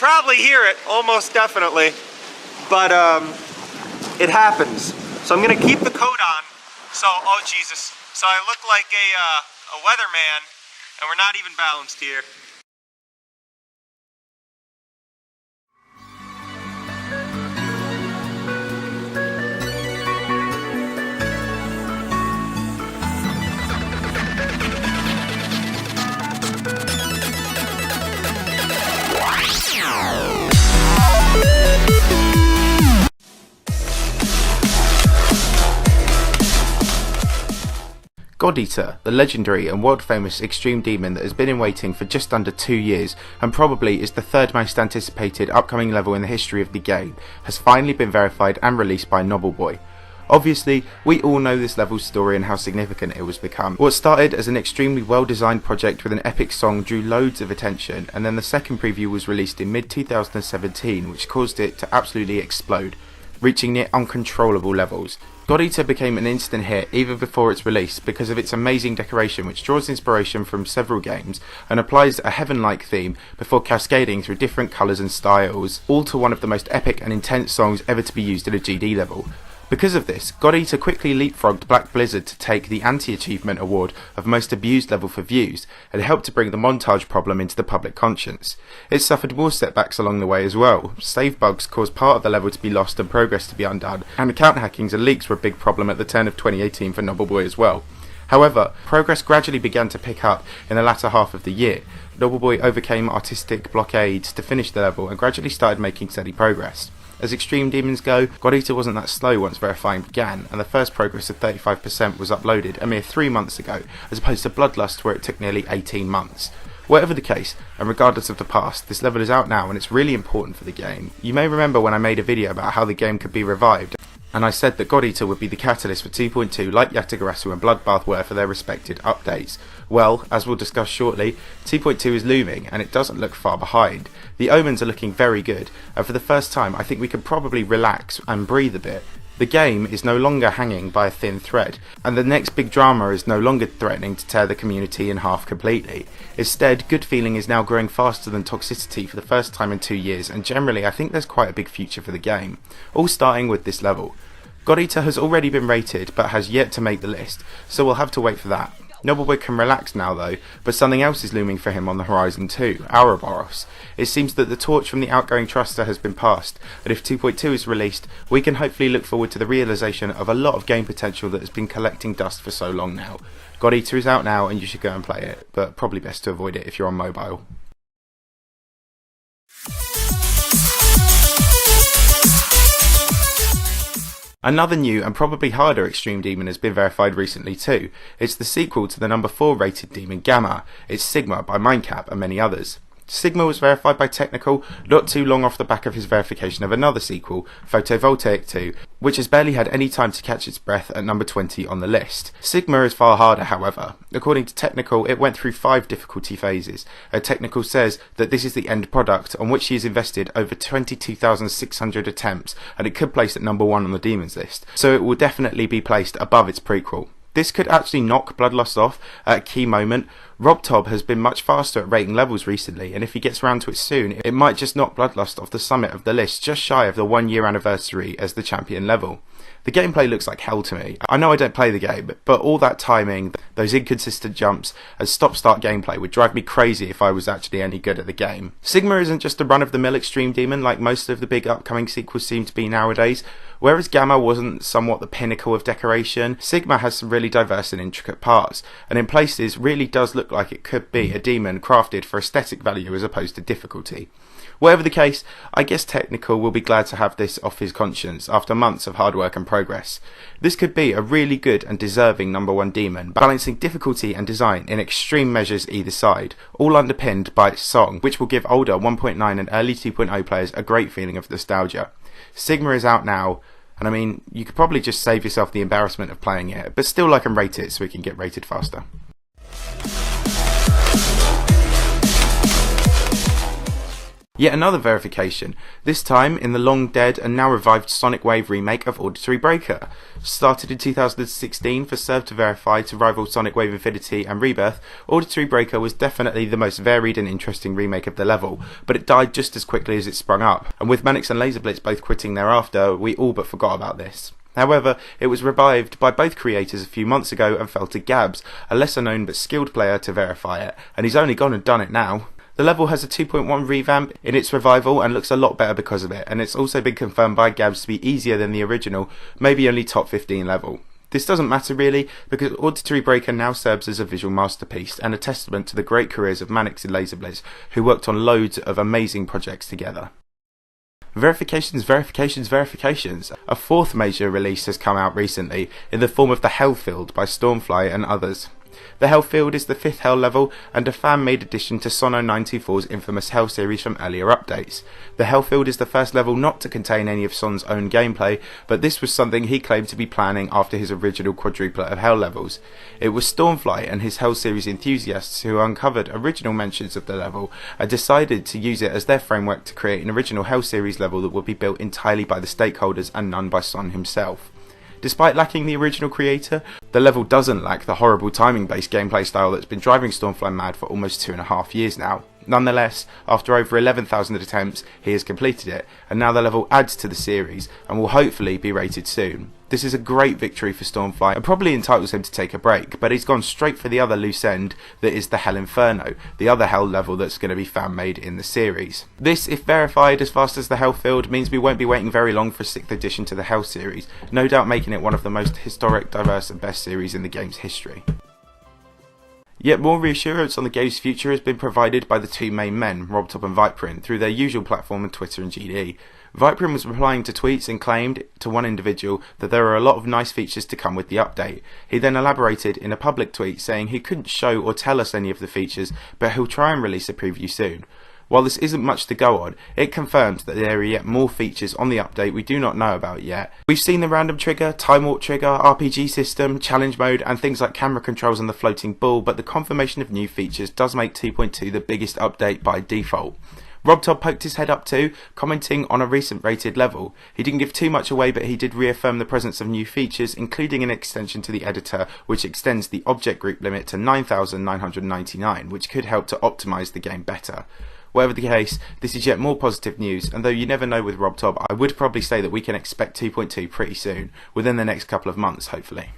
probably hear it, almost definitely, but it happens. So I'm gonna keep the coat on. So, oh Jesus, so I look like a weatherman, and we're not even balanced here. EATER, the legendary and world famous extreme demon that has been in waiting for just under 2 years and probably is the third most anticipated upcoming level in the history of the game, has finally been verified and released by Nobleboy. Obviously, we all know this level's story and how significant it was become. What started as an extremely well designed project with an epic song drew loads of attention, and then the second preview was released in mid 2017 which caused it to absolutely explode, reaching near uncontrollable levels. EATER became an instant hit even before its release because of its amazing decoration, which draws inspiration from several games and applies a heaven-like theme before cascading through different colours and styles, all to one of the most epic and intense songs ever to be used in a GD level. Because of this, EATER quickly leapfrogged Black Blizzard to take the anti-achievement award of most abused level for views, and helped to bring the montage problem into the public conscience. It suffered more setbacks along the way as well. Save bugs caused part of the level to be lost and progress to be undone, and account hackings and leaks were a big problem at the turn of 2018 for Nobleboy as well. However, progress gradually began to pick up in the latter half of the year. Nobleboy overcame artistic blockades to finish the level and gradually started making steady progress. As extreme demons go, EATER wasn't that slow once verifying began, and the first progress of 35% was uploaded a mere 3 months ago, as opposed to Bloodlust where it took nearly 18 months. Whatever the case, and regardless of the past, this level is out now and it's really important for the game. You may remember when I made a video about how the game could be revived, and I said that EATER would be the catalyst for 2.2 like Yatagarasu and Bloodbath were for their respected updates. Well, as we'll discuss shortly, 2.2 is looming and it doesn't look far behind. The omens are looking very good, and for the first time I think we can probably relax and breathe a bit. The game is no longer hanging by a thin thread, and the next big drama is no longer threatening to tear the community in half completely. Instead, good feeling is now growing faster than toxicity for the first time in 2 years, and generally I think there's quite a big future for the game. All starting with this level. EATER has already been rated but has yet to make the list, so we'll have to wait for that. Nobleboy can relax now though, but something else is looming for him on the horizon too, Ouroboros. It seems that the torch from the outgoing Truster has been passed, and if 2.2 is released, we can hopefully look forward to the realisation of a lot of game potential that has been collecting dust for so long now. EATER is out now and you should go and play it, but probably best to avoid it if you're on mobile. Another new and probably harder extreme demon has been verified recently too. It's the sequel to the number 4 rated demon Gamma. It's Sigma by Mindcap and many others. Sigma was verified by Technical not too long off the back of his verification of another sequel, Photovoltaic 2, which has barely had any time to catch its breath at number 20 on the list. Sigma is far harder however. According to Technical, it went through 5 difficulty phases. Technical says that this is the end product on which he has invested over 22,600 attempts, and it could place at number 1 on the demons list, so it will definitely be placed above its prequel. This could actually knock Bloodlust off at a key moment. RobTob has been much faster at rating levels recently, and if he gets around to it soon, it might just knock Bloodlust off the summit of the list just shy of the 1 year anniversary as the champion level. The gameplay looks like hell to me. I know I don't play the game, but all that timing, those inconsistent jumps, and stop-start gameplay would drive me crazy if I was actually any good at the game. Sigma isn't just a run-of-the-mill extreme demon like most of the big upcoming sequels seem to be nowadays. Whereas Gamma wasn't somewhat the pinnacle of decoration, Sigma has some really diverse and intricate parts, and in places really does look like it could be a demon crafted for aesthetic value as opposed to difficulty. Whatever the case, I guess Technical will be glad to have this off his conscience after months of hard work and progress. This could be a really good and deserving number 1 demon, balancing difficulty and design in extreme measures either side, all underpinned by its song, which will give older 1.9 and early 2.0 players a great feeling of nostalgia. Sigma is out now, and I mean, you could probably just save yourself the embarrassment of playing it, but still like and rate it so we can get rated faster. Yet another verification, this time in the long dead and now revived Sonic Wave remake of Auditory Breaker. Started in 2016 for Serve to Verify to rival Sonic Wave Infinity and Rebirth, Auditory Breaker was definitely the most varied and interesting remake of the level, but it died just as quickly as it sprung up, and with Manix and LaserBlitz both quitting thereafter, we all but forgot about this. However, it was revived by both creators a few months ago and fell to Gabs, a lesser known but skilled player, to verify it, and he's only gone and done it now. The level has a 2.1 revamp in its revival and looks a lot better because of it, and it's also been confirmed by Gabs to be easier than the original, maybe only top 15 level. This doesn't matter really, because Auditory Breaker now serves as a visual masterpiece and a testament to the great careers of Manix and LaserBlitz, who worked on loads of amazing projects together. Verifications. A fourth major release has come out recently in the form of the Hellfield by Stormfly and others. The Hellfield is the 5th Hell level and a fan-made addition to Son 0924's infamous Hell series from earlier updates. The Hellfield is the first level not to contain any of Son's own gameplay, but this was something he claimed to be planning after his original quadruplet of Hell levels. It was Stormfly and his Hell series enthusiasts who uncovered original mentions of the level and decided to use it as their framework to create an original Hell series level that would be built entirely by the stakeholders and none by Son himself. Despite lacking the original creator, the level doesn't lack the horrible timing-based gameplay style that's been driving Stormfly mad for almost 2.5 years now. Nonetheless, after over 11,000 attempts, he has completed it, and now the level adds to the series and will hopefully be rated soon. This is a great victory for Stormfly and probably entitles him to take a break, but he's gone straight for the other loose end that is the Hell Inferno, the other Hell level that's going to be fan-made in the series. This, if verified as fast as the Hellfield, means we won't be waiting very long for a 6th edition to the Hell series, no doubt making it one of the most historic, diverse and best series in the game's history. Yet more reassurance on the game's future has been provided by the two main men, RobTop and Viperin, through their usual platform on Twitter and GD. Viperin was replying to tweets and claimed to one individual that there are a lot of nice features to come with the update. He then elaborated in a public tweet saying he couldn't show or tell us any of the features, but he'll try and release a preview soon. While this isn't much to go on, it confirms that there are yet more features on the update we do not know about yet. We've seen the random trigger, time warp trigger, RPG system, challenge mode and things like camera controls and the floating ball, but the confirmation of new features does make 2.2 the biggest update by default. RobTop poked his head up too, commenting on a recent rated level. He didn't give too much away, but he did reaffirm the presence of new features, including an extension to the editor which extends the object group limit to 9,999, which could help to optimise the game better. Whatever the case, this is yet more positive news, and though you never know with RobTop, I would probably say that we can expect 2.2 pretty soon, within the next couple of months hopefully.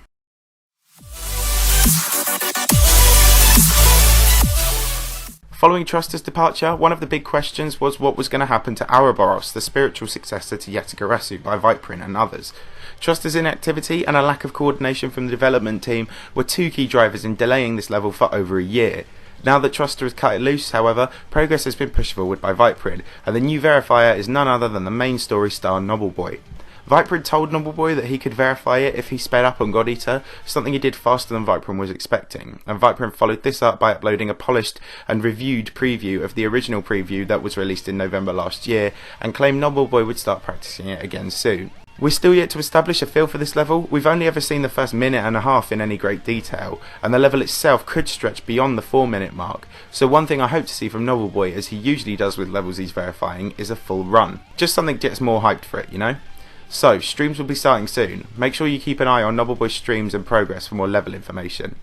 Following Truster's departure, one of the big questions was what was going to happen to Ouroboros, the spiritual successor to EATER by Viperin and others. Truster's inactivity and a lack of coordination from the development team were two key drivers in delaying this level for over a year. Now that Truster has cut it loose, however, progress has been pushed forward by Viperin, and the new verifier is none other than the main story star Nobbleboy. Viperin told Nobbleboy that he could verify it if he sped up on God Eater, something he did faster than Viperin was expecting, and Viperin followed this up by uploading a polished and reviewed preview of the original preview that was released in November last year, and claimed Nobbleboy would start practicing it again soon. We're still yet to establish a feel for this level. We've only ever seen the first minute and a half in any great detail, and the level itself could stretch beyond the 4-minute mark. So one thing I hope to see from Nobbleboy, as he usually does with levels he's verifying, is a full run. Just something gets more hyped for it, you know? So, streams will be starting soon. Make sure you keep an eye on Nobbleboy's streams and progress for more level information.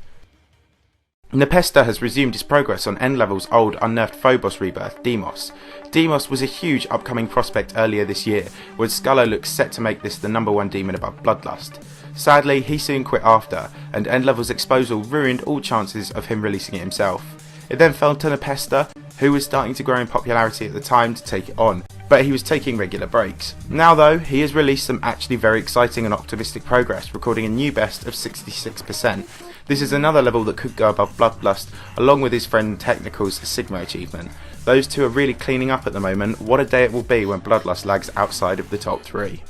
Nepesta has resumed his progress on End Level's old unnerfed Phobos rebirth, Deimos. Deimos was a huge upcoming prospect earlier this year, with Scullo looks set to make this the #1 demon above Bloodlust. Sadly, he soon quit after, and End Level's exposal ruined all chances of him releasing it himself. It then fell to Nepesta, who was starting to grow in popularity at the time, to take it on, but he was taking regular breaks. Now though, he has released some actually very exciting and optimistic progress, recording a new best of 66%. This is another level that could go above Bloodlust, along with his friend Technical's Sigma achievement. Those two are really cleaning up at the moment. What a day it will be when Bloodlust lags outside of the top 3.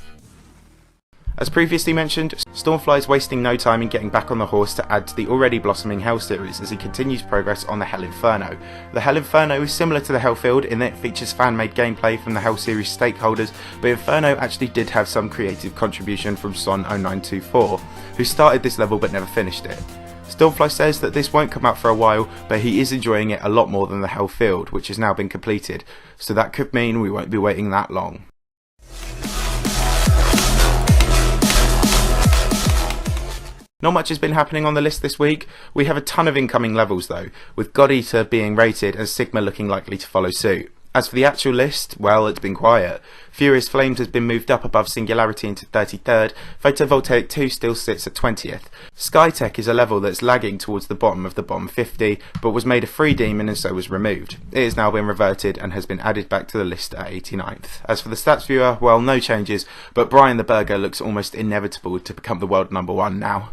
As previously mentioned, Stormfly is wasting no time in getting back on the horse to add to the already blossoming Hell series as he continues progress on the Hell Inferno. The Hell Inferno is similar to the Hellfield in that it features fan-made gameplay from the Hell series stakeholders, but Inferno actually did have some creative contribution from Son 0924, who started this level but never finished it. Stormfly says that this won't come out for a while, but he is enjoying it a lot more than the Hell Field, which has now been completed, so that could mean we won't be waiting that long. Not much has been happening on the list this week. We have a ton of incoming levels though, with God Eater being rated and Sigma looking likely to follow suit. As for the actual list, well, it's been quiet. Furious Flames has been moved up above Singularity into 33rd, Photovoltaic 2 still sits at 20th. Skytech is a level that's lagging towards the bottom of the bottom 50, but was made a free demon and so was removed. It has now been reverted and has been added back to the list at 89th. As for the stats viewer, well, no changes, but Brian the Burger looks almost inevitable to become the world #1 now.